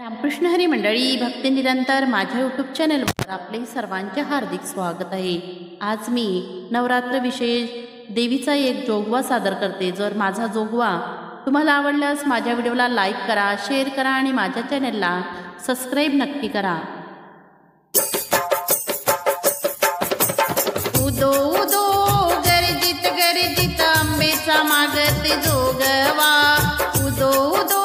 रामकृष्ण हरी मंडळी भक्ती निरंतर माझ्या यूट्यूब चॅनलवर आपले सर्वांचे हार्दिक स्वागत आहे। आज मी नवरात्र विशेष देवीचा एक जोगवा सादर करते। जर माझा जोगवा तुम्हाला आवडल्यास माझ्या व्हिडिओला लाईक करा, शेअर करा आणि माझ्या चॅनलला सबस्क्राईब नक्की करा। उदो उदो गरजित गरजित आंबेचा मागते जोगवा। उदो उदो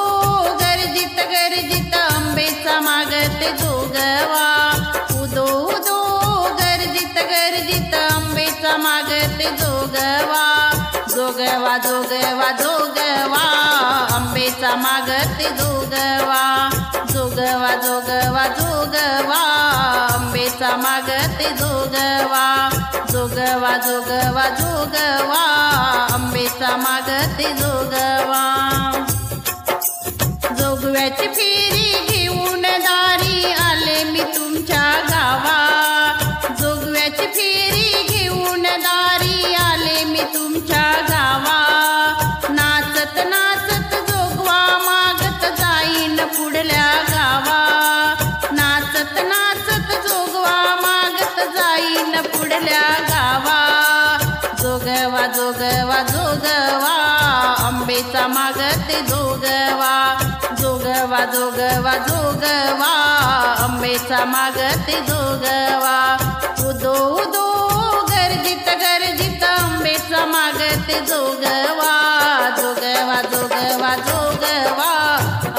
गरजित गरजित आंबेचा मागते जोगवा। उदो उदो गरजित गरजित आंबेचा मागते जोगवा। जोगवा जोगवा जोगवा आंबेचा मागते जोगवा। जोगवा जोगवा जोगवा आंबेचा मागते जोगवा। जोगवा जोगवा जोगवा आंबेचा मागते जोगवा। जोगव्याची फेरी घेऊन दारी आले मी तुमच्या गावा। जोगव्याची फेरी घेऊन दारी आले मी तुमच्या गावा। नाचत नाचत जोगवा मागत जाईन पुढल्या गावा। नाचत नाचत जोगवा मागत जाईन पुढल्या गावा। जोगवा जोगवा जोगवा आंबेचा मागते जोगवा। जोगवा जोगवा जोगवा आंबेचा मागते जोगवा। उदो उदो गरजित गरजित आंबेचा मागते जोगवा। जोगवा जोगवा जोगवा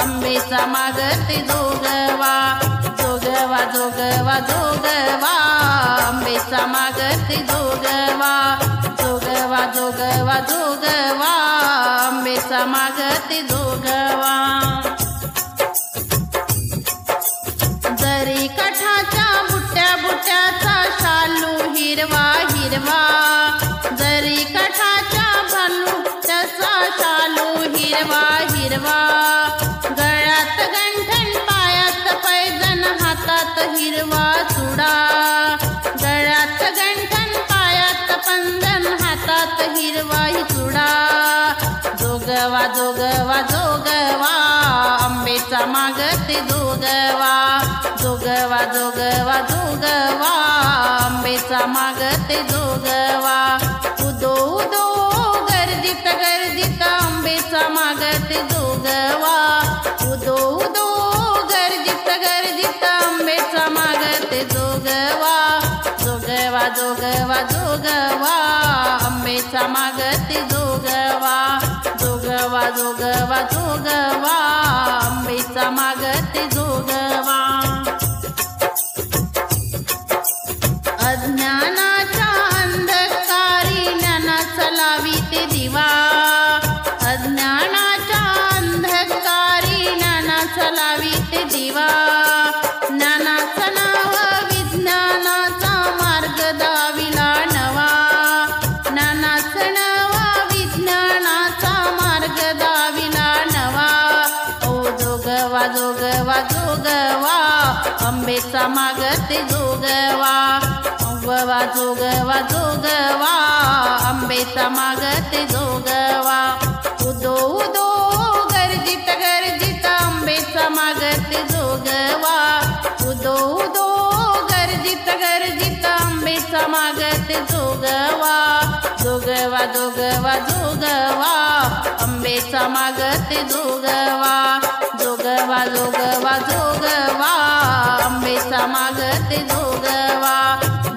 आंबेचा मागते जोगवा। जोगवा जोगवा जोगवा आंबेचा मागते जोगवा। जोगवा जोगवा जोगवा आंबेचा मागते जोगवा। जरी काठाच्या बुट्या बुट्याचा शालू हिरवा हिरवा। जरी काठाच्या भालूच्याचा शालू हिरवा हिरवा। गळ्यात गंठण पायात पैजण हातात हिरवा चुडा। गळ्यात गंठण पायात पंजन हातात हिरवा चुडा। जोगवा जोगवा जोगवा आंबेचा मागते जोगवा। जोगवा जोगवा जोगवा आंबेचा मागते जोगवा। उदो उदो गरजित गरजित आंबेचा मागते जोगवा। उदो उदो गरजित गरजित आंबेचा मागते जोगवा। जोगवा जोगवा जोगवा आंबेचा मागते जोगवा। जोगवा जोगवा जोगवा आंबेचा मागते जोगवा। अज्ञानाच्या अंधकारी ज्ञानाचा लावीते दिवा। अज्ञानाच्या अंधकारी ज्ञानाचा लावीते दिवा। ज्ञानाचं नाव विज्ञानाचा मार्ग दाविला नवा। ज्ञानाचं नाव विज्ञानाचा मार्ग दाविला नवा। ओ जोगवा जोगवा जोगवा आंबेचा मागते जोगवा। जोगवा जोगवा जोगवा आंबेचा मागते जोगवा। उदो उदो गरजित गरजित आंबेचा मागते जोगवा। उदो उदो गरजित गरजित आंबेचा मागते जोगवा। जोगवा जोगवा जोगवा आंबेचा मागते जोगवा। जोगवा जोगवा जोगवा आंबेचा मागते जोगवा।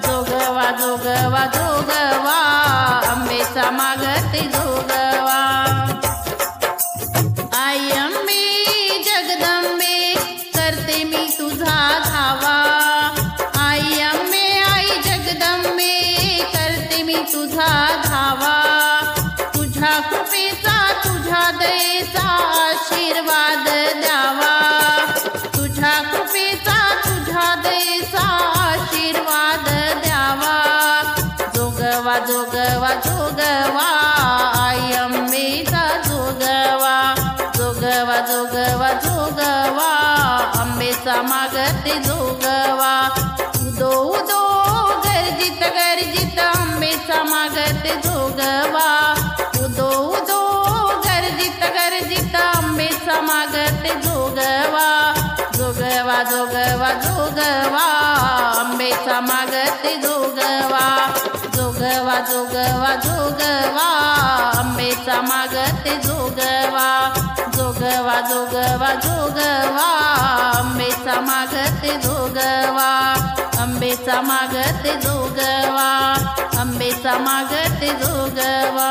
जोगवा जोगवा जोगवा आंबेचा मागते जोगवा। आई अंबे जगदंबे करते मी तुझा धावा। आई अंबे आई जगदंबे करते मी तुझा धावा। तुझ्या कृपेचा तुझ्या दयेचा आशीर्वाद द्यावा। तुझ्या कृपेचा तुझ्या दयेचा आशीर्वाद द्यावा। जोगवा जोगवा जोगवा आई अंबेचा जोगवा। जोगवा जोगवा जोगवा आंबेचा मागते जोगवा। उदो उदो गरजित गरजित आंबेचा मागते जोगवा। उदो उदो गरजित गरजित आंबेचा मागते जोगवा। जोगवा आंबेचा मागते जोगवा जोगवा जोगवा जोगवा आंबेचा मागते जोगवा जोगवा जोगवा जोगवा आंबेचा मागते जोगवा आंबेचा मागते जोगवा आंबेचा मागते जोगवा।